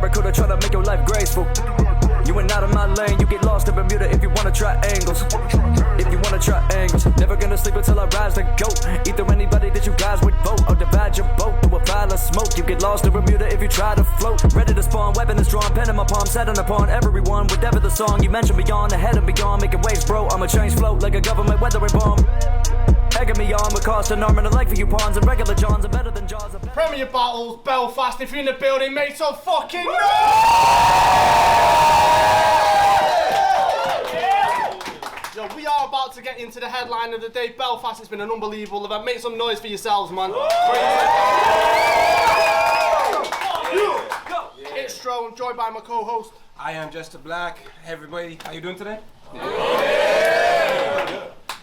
barracuda, try to make your life graceful. You ain't out of my lane, you get lost in Bermuda if you wanna try angles. If you wanna try angles, never gonna sleep until I rise the goat. Either anybody that you guys would vote, or divide your boat through a pile of smoke. You get lost in Bermuda if you try to float. Ready to spawn, weapon is drawn, pen in my palm, setting upon everyone. Whatever the song, you mention beyond, ahead and beyond, making waves, bro. I'ma change float like a government weathering bomb. Egging me on with cost an arm and a leg for you pawns, and regular Johns are better than Jaws. Premier Battles, Belfast, if you're in the building, make some fucking noise! Yo, we are about to get into the headline of the day. Belfast, it's been an unbelievable event. Make some noise for yourselves, man. It's Troubz, joined by my co-host. I am Just Black. Hey everybody, how you doing today?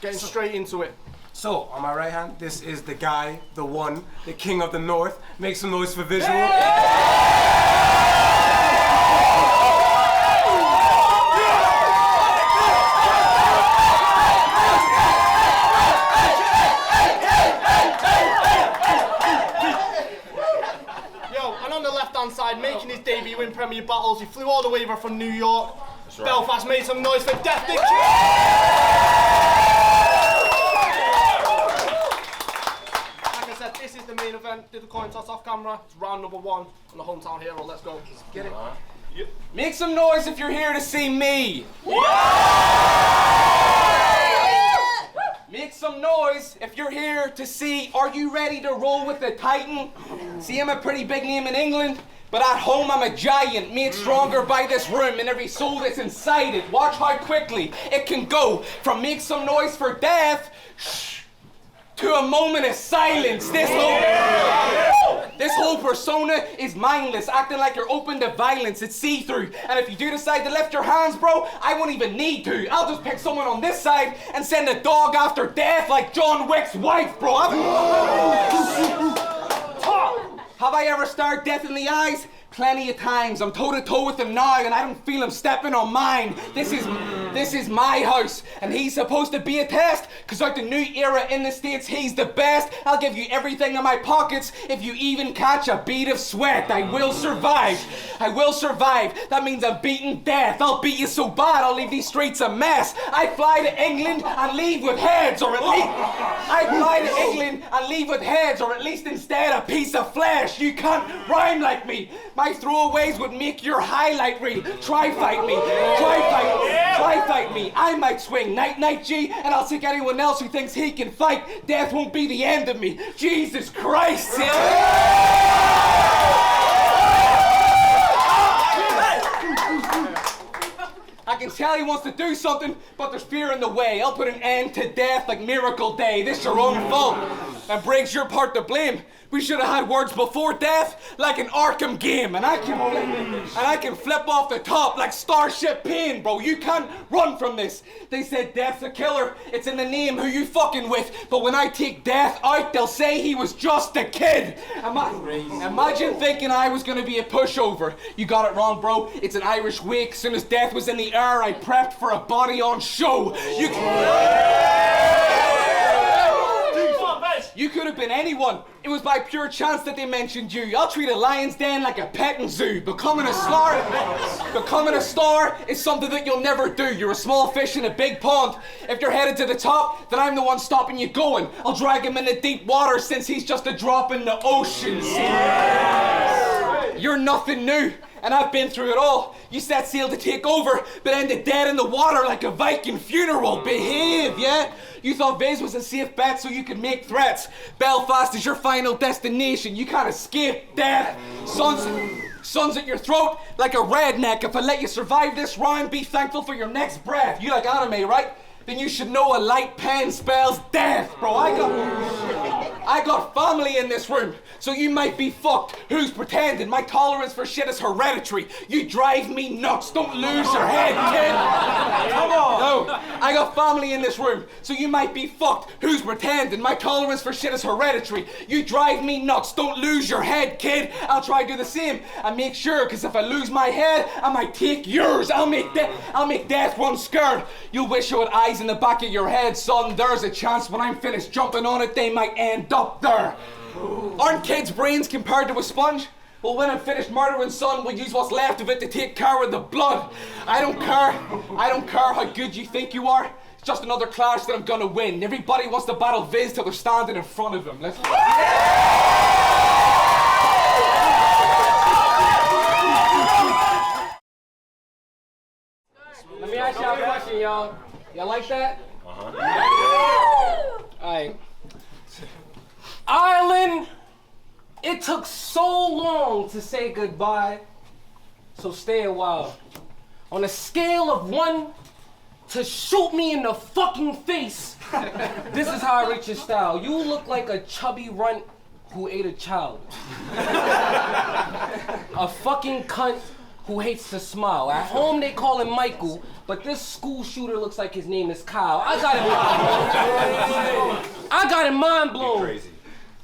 Getting straight into it. So, on my right hand, this is the guy, the one, the king of the north. Make some noise for Vizual. Side, making his debut in Premier Battles. He flew all the way over from New York. Right. Belfast, made some noise for Deth The Kid. Like I said, this is the main event. Did the coin toss off camera. It's round number 1 on the Hometown Hero. Let's go. Let's get it. Yep. Make some noise if you're here to see me. Make some noise if you're here to see, are you ready to roll with the Titan? See, I'm a pretty big name in England, but at home I'm a giant, made stronger by this room and every soul that's inside it. Watch how quickly it can go from make some noise for death to a moment of silence. This whole persona is mindless, acting like you're open to violence. It's see-through. And if you do decide to lift your hands, bro, I won't even need to. I'll just pick someone on this side and send a dog after death like John Wick's wife, bro. Have I ever stared death in the eyes? Plenty of times. I'm toe-to-toe with him now and I don't feel him stepping on mine. This is my house and he's supposed to be a test because like the new era in the States, he's the best. I'll give you everything in my pockets if you even catch a bead of sweat. I will survive. I will survive. That means I'm beating death. I'll beat you so bad I'll leave these streets a mess. I fly to England and leave with heads, or at least I fly to England and leave with heads, or at least instead a piece of flesh. You can't rhyme like me. My throwaways would make your highlight reel. Try fight me. Try fight me. I might swing night G, and I'll take anyone else who thinks he can fight. Death won't be the end of me. Jesus Christ. I can tell he wants to do something, but there's fear in the way. I'll put an end to death like Miracle Day. This your own fault. And Briggz, your part to blame. We should have had words before death, like an Arkham game, and I can flip off the top like Starship Pain, bro. You can't run from this. They said death's a killer. It's in the name who you fucking with. But when I take death out, they'll say he was just a kid. Imagine thinking I was gonna be a pushover. You got it wrong, bro. It's an Irish wake. As soon as death was in the air, I prepped for a body on show. You could have been anyone. It was by pure chance that they mentioned you. I'll treat a lion's den like a petting zoo. Becoming a star is something that you'll never do. You're a small fish in a big pond. If you're headed to the top, then I'm the one stopping you going. I'll drag him into deep water since he's just a drop in the ocean. You're nothing new. And I've been through it all. You set sail to take over, but ended dead in the water like a Viking funeral. Behave, yeah? You thought Viz was a safe bet so you could make threats. Belfast is your final destination. You can't escape death. Sun's at your throat like a redneck. If I let you survive this round, be thankful for your next breath. You like anime, right? Then you should know a light pen spells death, bro. I got family in this room, so you might be fucked. Who's pretending? My tolerance for shit is hereditary. You drive me nuts. Don't lose your head, kid. Come on. No, I got family in this room, so you might be fucked. Who's pretending? My tolerance for shit is hereditary. You drive me nuts. Don't lose your head, kid. I'll try to do the same. And make sure, because if I lose my head, I might take yours. I'll make death run scared. You'll wish you had eyes in the back of your head, son. There's a chance when I'm finished jumping on it, they might end up there. Aren't kids' brains compared to a sponge? Well, when I'm finished murdering son, we'll use what's left of it to take care of the blood. I don't care how good you think you are. It's just another clash that I'm gonna win. Everybody wants to battle Viz till they're standing in front of him. Let's go. Let me ask y'all a question, y'all. Y'all like that? Alright. Island, it took so long to say goodbye, so stay a while. On a scale of 1 to shoot me in the fucking face, this is how I rate your style. You look like a chubby runt who ate a child. A fucking cunt who hates to smile. At home they call him Michael, but this school shooter looks like his name is Kyle. I got him mind blown.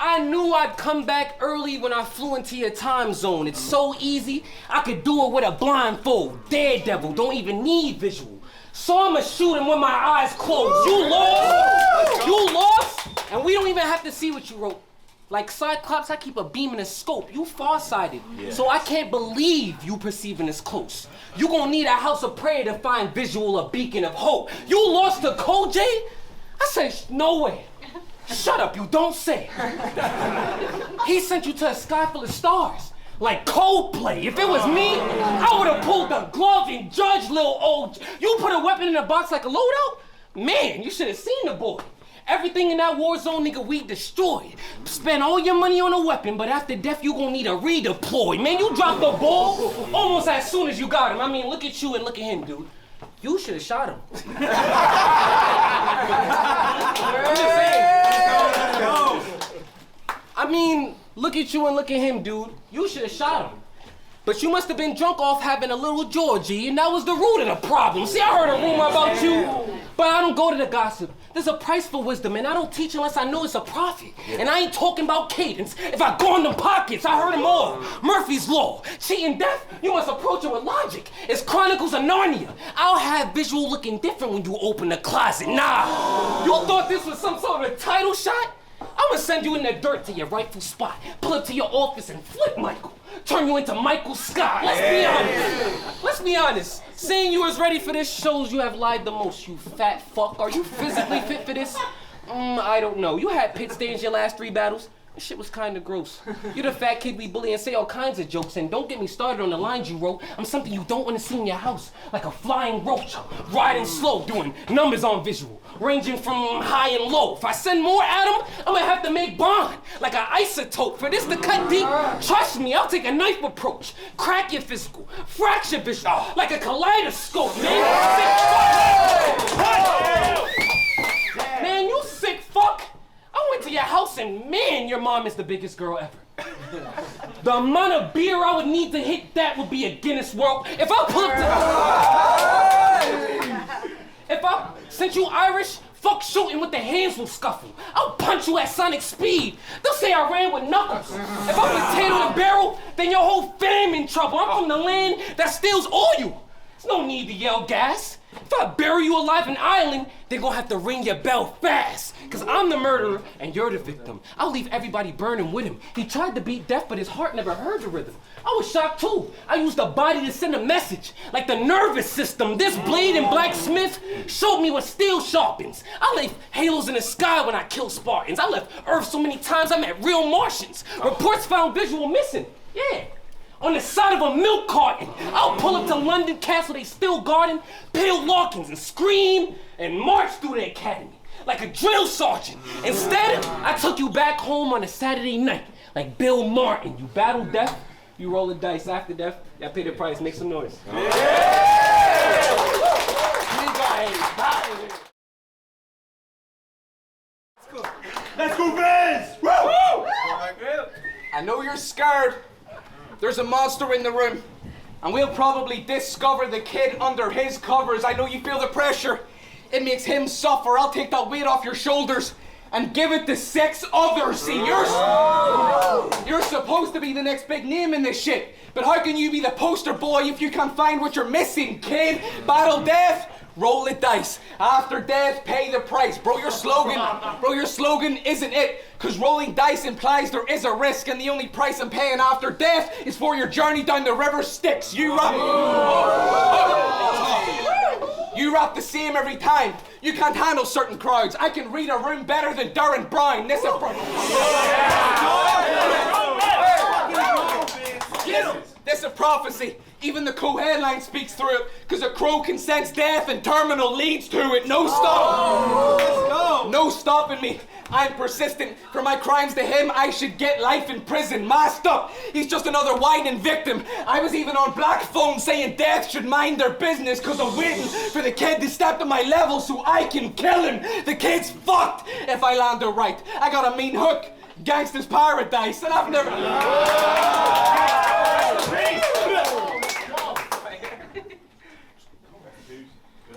I knew I'd come back early when I flew into your time zone. It's so easy, I could do it with a blindfold. Daredevil, don't even need visual. So I'ma shoot him with my eyes closed. You lost? You lost? And we don't even have to see what you wrote. Like Cyclops, I keep a beam and a scope. You farsighted. Yes. So I can't believe you perceiving this close. You gonna need a house of prayer to find Visual a beacon of hope. You lost to Cole J? I said, no way. Shut up, you don't say. He sent you to a sky full of stars. Like Coldplay. If it was me, I would've pulled the glove and judged little old. You put a weapon in a box like a loadout? Man, you should've seen the boy. Everything in that war zone, nigga, we destroyed. Spend all your money on a weapon, but after death, you gonna need a redeploy. Man, you dropped the ball almost as soon as you got him. I mean, look at you and look at him, dude. You should've shot him. I'm just saying. I mean, look at you and look at him, dude. You should've shot him. But you must have been drunk off having a little Georgie, and that was the root of the problem. See, I heard a rumor about you, but I don't go to the gossip. There's a price for wisdom, and I don't teach unless I know it's a profit. And I ain't talking about cadence. If I go in them pockets, I heard them all. Murphy's Law. Cheating death, you must approach it with logic. It's Chronicles of Narnia. I'll have Visual looking different when you open the closet. Nah, you thought this was some sort of title shot? I'ma send you in the dirt to your rightful spot. Pull up to your office and flip Michael. Turn you into Michael Scott. Let's be honest. Let's be honest. Saying you was ready for this shows you have lied the most, you fat fuck. Are you physically fit for this? I don't know. You had pit stains your last 3 battles. This shit was kinda gross. You're the fat kid we bully and say all kinds of jokes, and don't get me started on the lines you wrote. I'm something you don't wanna see in your house. Like a flying roach, riding slow, doing numbers on Visual, ranging from high and low. If I send more at him, I'm gonna have to make bond, like an isotope. For this to cut deep, trust me, I'll take a knife approach. Crack your physical, fracture visual, like a kaleidoscope, man. Man, you sick fuck. I went to your house and man, your mom is the biggest girl ever. The amount of beer I would need to hit that would be a Guinness World. If I pull up to... Since you Irish, fuck shooting with the hands will scuffle. I'll punch you at sonic speed. They'll say I ran with knuckles. If I potato the barrel, then your whole fam in trouble. I'm from the land that steals oil. There's no need to yell gas. If I bury you alive in Ireland, they're gonna have to ring your bell fast. Cause I'm the murderer and you're the victim. I'll leave everybody burning with him. He tried to beat death, but his heart never heard the rhythm. I was shocked too. I used the body to send a message. Like the nervous system. This blade and blacksmith showed me what steel sharpens. I left halos in the sky when I killed Spartans. I left Earth so many times I met real Martians. Reports found Visual missing. Yeah. On the side of a milk carton. I'll pull up to London Castle, they still guarding, pale Larkins and scream and march through the academy like a drill sergeant. Instead, I took you back home on a Saturday night like Bill Martin. You battle death, you roll the dice. After death, y'all pay the price, make some noise. Yeah! Let's go, Viz! Woo! I know you're scared. There's a monster in the room, and we'll probably discover the kid under his covers. I know you feel the pressure. It makes him suffer. I'll take that weight off your shoulders and give it to 6 others. See, you're supposed to be the next big name in this shit, but how can you be the poster boy if you can't find what you're missing, kid? Battle death, roll the dice. After death, pay the price. Bro, your slogan isn't it. Cause rolling dice implies there is a risk, and the only price I'm paying after death is for your journey down the river Styx. You rap the same every time. You can't handle certain crowds. I can read a room better than Darren Brown. This is a prophecy. Even the co-headline speaks through it, because a crow can sense death and terminal leads to it. No stop. No stopping me. I'm persistent. For my crimes to him, I should get life in prison. Masked up. He's just another whining victim. I was even on black phone saying death should mind their business, because I'm waiting for the kid to step to my level so I can kill him. The kid's fucked if I land it right. I got a mean hook. Gangster's paradise, and I've never...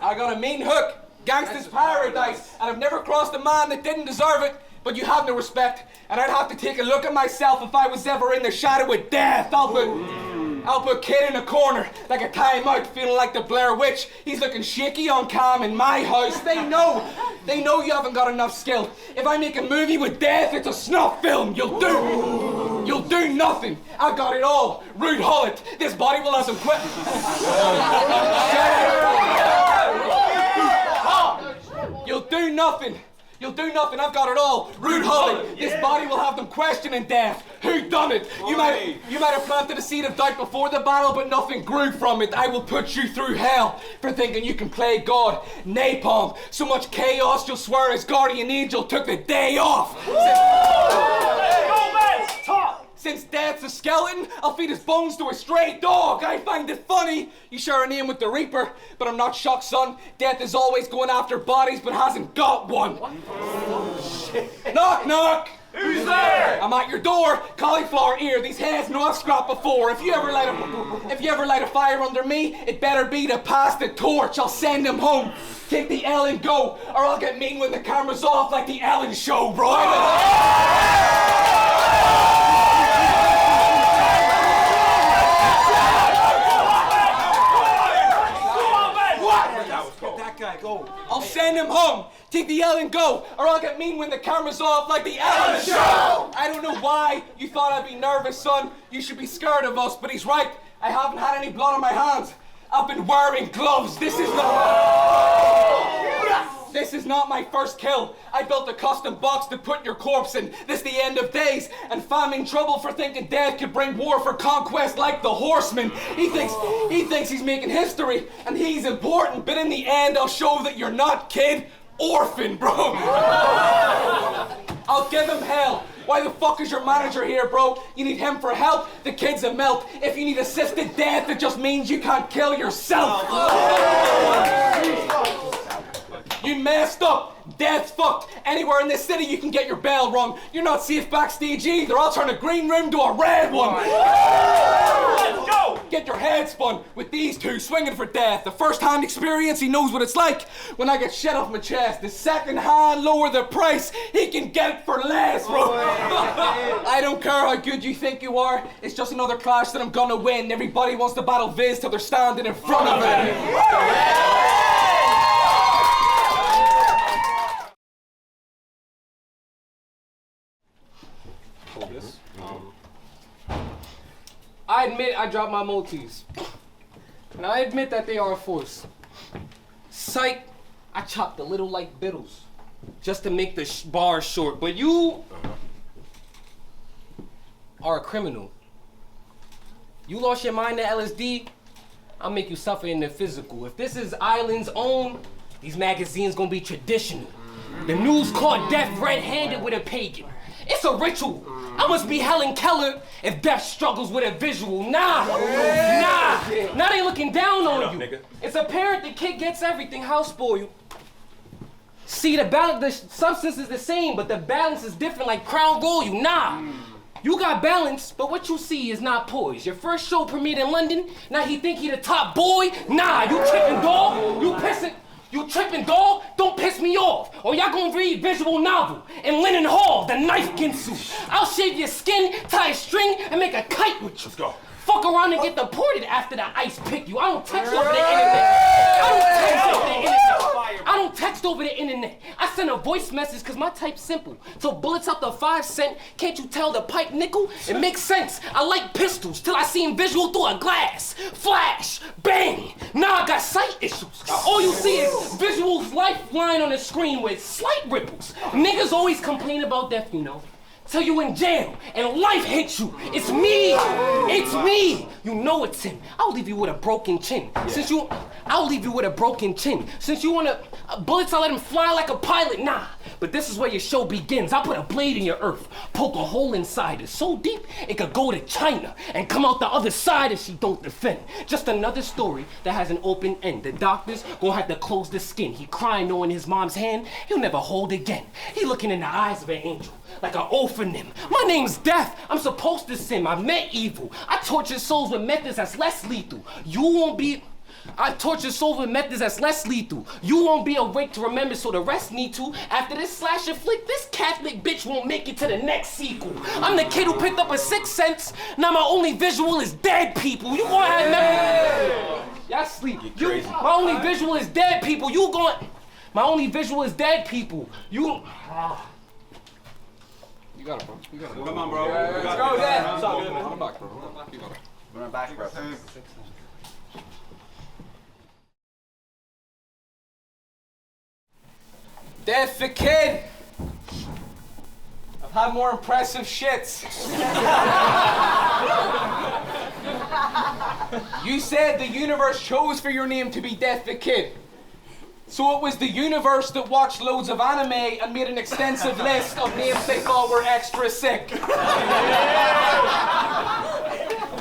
I got a mean hook, gangster's paradise, and I've never crossed a man that didn't deserve it, but you have no respect, and I'd have to take a look at myself if I was ever in the shadow of death. I'll put kid in a corner, like a timeout, feeling like the Blair Witch. He's looking shaky on cam in my house. They know you haven't got enough skill. If I make a movie with death, it's a snuff film. You'll do nothing. I got it all. Rude Hullet. This body will have some quit. You'll do nothing. I've got it all. Rude Hullet. This body will have them questioning death. Who done it? You might have planted a seed of doubt before the battle, but nothing grew from it. I will put you through hell for thinking you can play God. Napalm. So much chaos, you'll swear his guardian angel took the day off. Since Dad's a skeleton, I'll feed his bones to a stray dog. I find it funny. You share a name with the Reaper, but I'm not shocked, son. Death is always going after bodies, but hasn't got one. Knock, knock. Who's there? I'm at your door. Cauliflower ear. These heads know I've scrapped before. If you ever light a fire under me, it better be to pass the torch. I'll send him home. Take the L and go, or I'll get mean when the camera's off like the Ellen Show, bro. Go. I'll send him home. Take the L and go, or I'll get mean when the camera's off like the Ellen Show. I don't know why you thought I'd be nervous, son. You should be scared of us, but he's right. I haven't had any blood on my hands. I've been wearing gloves. This is not my first kill. I built a custom box to put your corpse in. This the end of days, and I'm in trouble for thinking death could bring war for conquest like the horseman. He thinks he's making history, and he's important, but in the end I'll show that you're not, kid. Orphan, bro. I'll give him hell. Why the fuck is your manager here, bro? You need him for help? The kid's a melt. If you need assisted death, it just means you can't kill yourself. You messed up. Death's fucked. Anywhere in this city you can get your bell rung. You're not safe backstage either. I'll turn a green room to a red one. Let's go! Get your head spun with these two swinging for death. The first-hand experience, he knows what it's like when I get shit off my chest. The second hand, lower the price. He can get it for less, bro. I don't care how good you think you are. It's just another clash that I'm gonna win. Everybody wants to battle Viz till they're standing in front of it. I admit I dropped my motifs. And I admit that they are a force. Psych, I chopped a little like Biddles. Just to make the bars short. But you are a criminal. You lost your mind to LSD, I'll make you suffer in the physical. If this is Island's own, these magazines gonna be traditional. The news caught death red-handed with a pagan. It's a ritual. I must be Helen Keller if death struggles with a visual. Nah. Now they looking down on you. Nigga. It's apparent the kid gets everything. How spoiled? See, the substance is the same, but the balance is different like Crown Gold. You got balance, but what you see is not poised. Your first show premiered in London, now he think he the top boy? Nah, you tripping, dog. You tripping, dog? Don't piss me off, or y'all gonna read visual novel in Lennon Hall, the knife Ginsu. I'll shave your skin, tie a string, and make a kite with you. Let's go. Fuck around and get deported after the ICE pick you. I don't text over the internet. I don't text over the internet. I send a voice message cause my type's simple. So bullets out the 5 cent, can't you tell the pipe nickel? It makes sense. I like pistols till I see him visual through a glass. Flash, bang. Now I got sight issues. All you see is Visual's lifeline on the screen with slight ripples. Niggas always complain about death, you know. Till you in jail and life hits you. It's me. It's me. You know it's him. I'll leave you with a broken chin. I'll leave you with a broken chin. Since you wanna bullets, I'll let him fly like a pilot. Nah, but this is where your show begins. I'll put a blade in your earth, poke a hole inside it so deep it could go to China and come out the other side if she don't defend. Just another story that has an open end. The doctors gonna have to close the skin. He crying knowing his mom's hand he'll never hold again. He looking in the eyes of an angel like an orphan. My name's Death. I'm supposed to sin. I met evil. I torture souls with methods that's less lethal. I torture souls with methods that's less lethal. You won't be awake to remember, so the rest need to. After this slasher flick, this Catholic bitch won't make it to the next sequel. I'm the kid who picked up a 6th sense. Now my only visual is dead people. You gonna have memory. Y'all sleep. My only visual is dead people. My only visual is dead people. You got it, bro. You got it. Come on, bro. Let's go, Dad. It's all good, man. I'm back, bro. You got it. Run back, bro. Deth the Kid. I've had more impressive shits. You said the universe chose for your name to be Deth the Kid. So it was the universe that watched loads of anime and made an extensive list of names they thought were extra sick.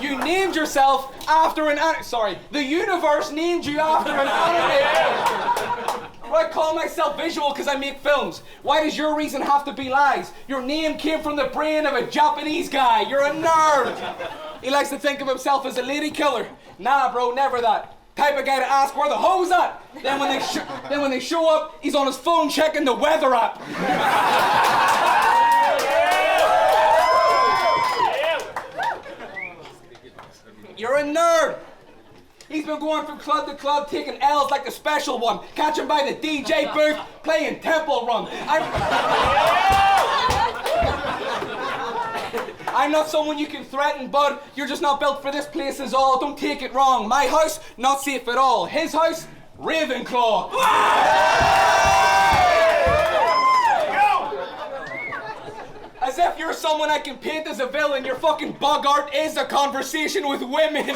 You named yourself after an anime. Sorry, the universe named you after an anime. I call myself Visual because I make films. Why does your reason have to be lies? Your name came from the brain of a Japanese guy. You're a nerd. He likes to think of himself as a lady killer. Nah, bro, never that. Type of guy to ask where the hoe's at. Then when they show up, he's on his phone checking the weather app. You're a nerd. He's been going from club to club, taking L's like the special one. Catch him by the DJ booth, playing Temple Run. I'm not someone you can threaten, bud. You're just not built for this place is all. Don't take it wrong. My house, not safe at all. His house, Ravenclaw. As if you're someone I can paint as a villain, your fucking bug art is a conversation with women.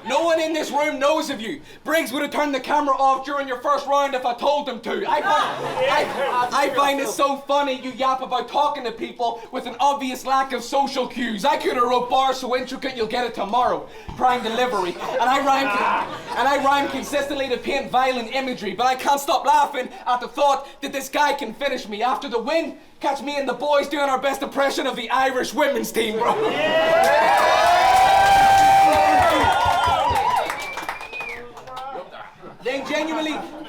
No one in this room knows of you. Briggs would have turned the camera off during your first round if I told him to. I find it so funny you yap about talking to people with an obvious lack of social cues. I could have wrote bars so intricate you'll get it tomorrow. Prime delivery. And I rhyme consistently to paint violent imagery, but I can't stop laughing at the thought that this guy can finish me. After the win, catch me and the boys doing our best impression of the Irish women's team, bro.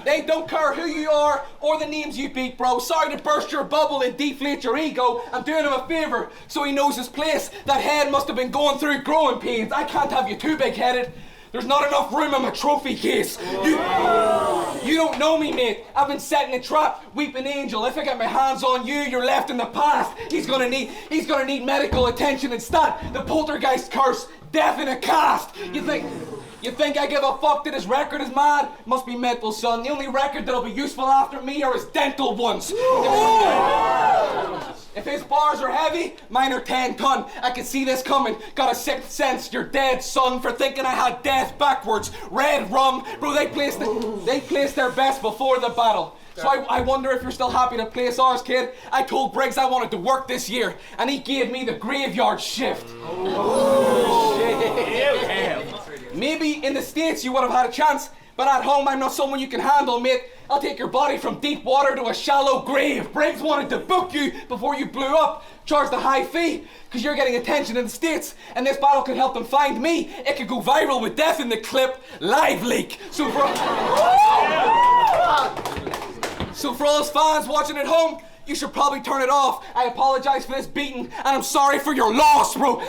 They don't care who you are or the names you beat, bro. Sorry to burst your bubble and deflate your ego. I'm doing him a favor so he knows his place. That head must have been going through growing pains. I can't have you too big-headed. There's not enough room in my trophy case. You don't know me, mate. I've been setting a trap, weeping angel. If I get my hands on you, you're left in the past. He's gonna need medical attention instead. The poltergeist curse, death in a cast. You think I give a fuck that his record is mad? Must be mental, son. The only record that'll be useful after me are his dental ones. If his bars are heavy, mine are 10 ton. I can see this coming. Got a 6th sense. You're dead, son, for thinking I had death backwards. Red rum. Bro, they placed their best before the battle. So I wonder if you're still happy to place ours, kid. I told Briggs I wanted to work this year, and he gave me the graveyard shift. Oh, shit. Damn. Maybe in the States you would have had a chance, but at home I'm not someone you can handle, mate. I'll take your body from deep water to a shallow grave. Briggs wanted to book you before you blew up. Charge the high fee, because you're getting attention in the States, and this battle could help them find me. It could go viral with death in the clip. Live leak. So for all his fans watching at home, you should probably turn it off. I apologize for this beating, and I'm sorry for your loss, bro.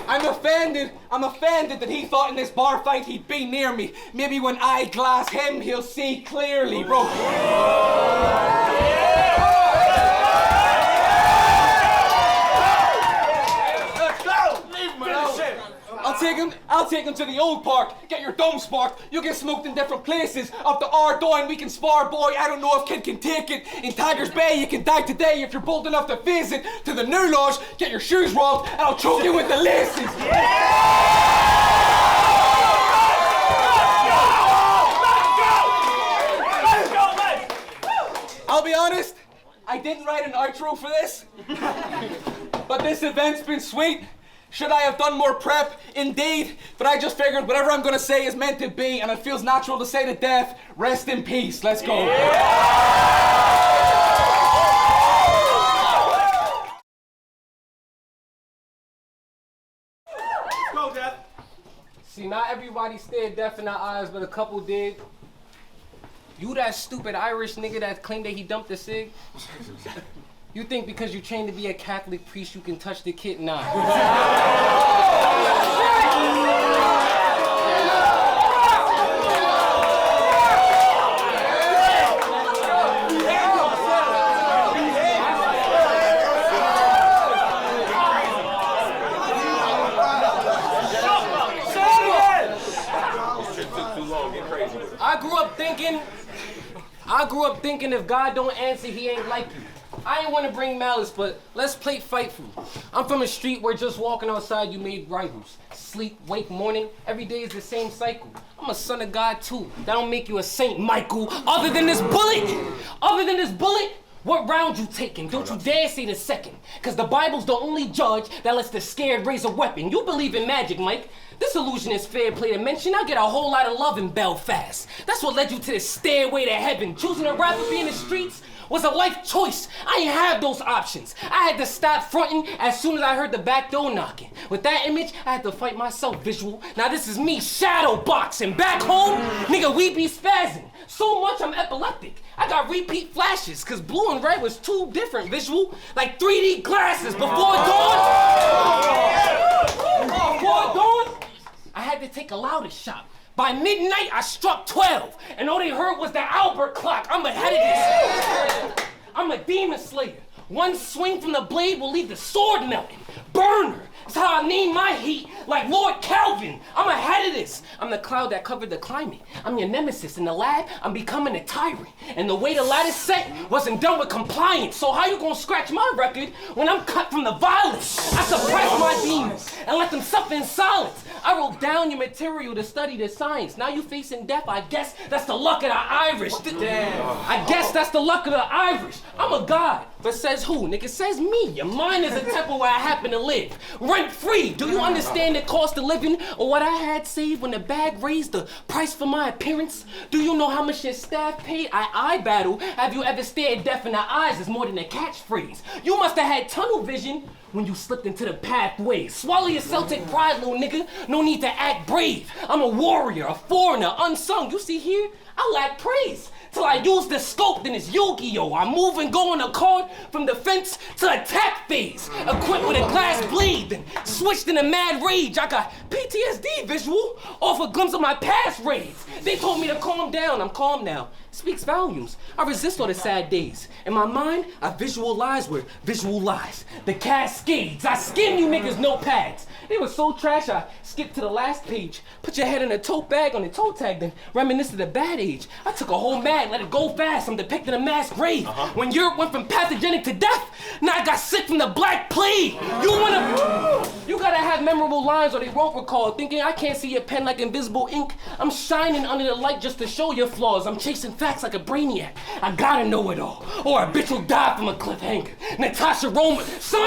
I'm offended that he thought in this bar fight he'd be near me. Maybe when I glass him, he'll see clearly, bro. I'll take him to the old park. Get your dome sparked. You get smoked in different places. Up to Ardoyne, we can spar, boy. I don't know if kid can take it. In Tigers Bay, you can die today if you're bold enough to visit. To the new lodge, get your shoes robbed, and I'll choke you with the laces. I'll be honest, I didn't write an outro for this. But this event's been sweet. Should I have done more prep? Indeed, but I just figured whatever I'm gonna say is meant to be, and it feels natural to say to death, rest in peace. Let's go. Go, Deth. See, not everybody stared death in the eyes, but a couple did. You that stupid Irish nigga that claimed that he dumped the cig? You think because you trained to be a Catholic priest you can touch the kid? Nah. I grew up thinking if God don't answer, he ain't like you. I ain't want to bring malice, but let's play fightful. I'm from a street where just walking outside you made rivals. Sleep, wake, morning, every day is the same cycle. I'm a son of God too. That don't make you a Saint Michael. Other than this bullet, what round you taking? Don't you dare say the second. Cause the Bible's the only judge that lets the scared raise a weapon. You believe in magic, Mike. This illusion is fair play to mention. I get a whole lot of love in Belfast. That's what led you to this stairway to heaven. Choosing a rapper be in the streets was a life choice. I ain't have those options. I had to stop fronting as soon as I heard the back door knocking. With that image, I had to fight myself, Visual. Now this is me shadow boxing. Back home, nigga, we be spazzing. So much I'm epileptic. I got repeat flashes, cause blue and red was too different, Visual. Like 3D glasses before dawn. Before dawn, I had to take a louder shot. By midnight, I struck 12, and all they heard was the Albert clock. I'm ahead of this. I'm a demon slayer. One swing from the blade will leave the sword melting. Burner. That's how I name my heat, like Lord Kelvin. I'm ahead of this. I'm the cloud that covered the climate. I'm your nemesis. In the lab, I'm becoming a tyrant. And the way the lattice set wasn't done with compliance. So how you gonna scratch my record when I'm cut from the violence? I suppress my demons and let them suffer in silence. I wrote down your material to study the science. Now you facing death, I guess that's the luck of the Irish. Damn. I guess that's the luck of the Irish. I'm a god. But says who? Nigga, says me. Your mind is a temple where I happen to live. Rent free. Do you understand the cost of living or what I had saved when the bag raised the price for my appearance? Do you know how much your staff paid? I battle. Have you ever stared death in the eyes is more than a catchphrase? You must have had tunnel vision when you slipped into the pathway. Swallow your Celtic pride, little nigga. No need to act brave. I'm a warrior, a foreigner, unsung. You see here, I lack praise. Till I use the scope, then it's Yu-Gi-Oh! I move and go on a card from defense to attack phase. Equipped with a glass blade, then switched in a mad rage. I got PTSD, Visual, off a glimpse of my past raids. They told me to calm down, I'm calm now. Speaks volumes. I resist all the sad days. In my mind, I visualize where visual lies. The cascades, I skim you niggas notepads. They were so trash, I skipped to the last page. Put your head in a tote bag on the toe tag, then reminisce of the bad age. I took a whole mag, let it go fast. I'm depicting a mass grave. When Europe went from pathogenic to death, now I got sick from the Black Plague. You gotta have memorable lines or they won't recall. Thinking I can't see your pen like invisible ink. I'm shining under the light just to show your flaws. I'm chasing facts like a brainiac. I gotta know it all, or a bitch will die from a cliffhanger. Natasha Roman, son!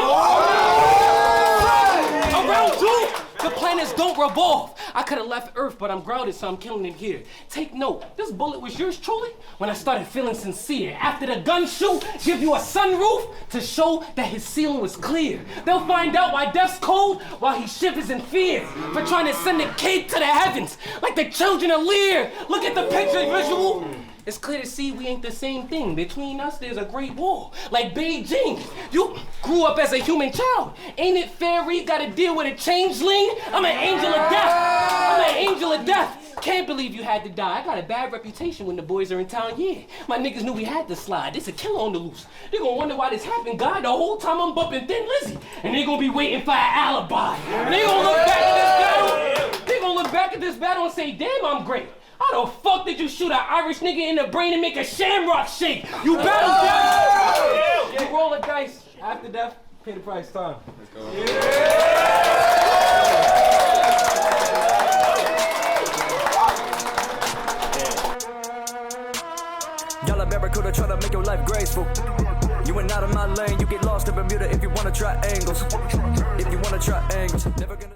Around you, the planets don't revolve. I could have left Earth, but I'm grounded, so I'm killing it here. Take note, this bullet was yours truly when I started feeling sincere. After the gun shoot, give you a sunroof to show that his ceiling was clear. They'll find out why death's cold while he shivers in fear for trying to send a kid to the heavens like the children of Lear. Look at the picture, Visual. It's clear to see we ain't the same thing. Between us, there's a great wall. Like Beijing. You grew up as a human child. Ain't it fair we gotta deal with a changeling? I'm an angel of death. I'm an angel of death. Can't believe you had to die. I got a bad reputation when the boys are in town, yeah. My niggas knew we had to slide. There's a killer on the loose. They gonna wonder why this happened, God. The whole time I'm bumping Thin Lizzy. And they gonna be waiting for an alibi. And they gonna look back at this battle. They gonna look back at this battle and say, damn, I'm great. How the fuck did you shoot an Irish nigga in the brain and make a shamrock shake? You battle death. You roll the dice. After death, pay the price. Time. Let's go. Y'all a barracuda try to make your life graceful. You ain't out of my lane, you get lost in Bermuda if you wanna try angles. If you wanna try angles, never gonna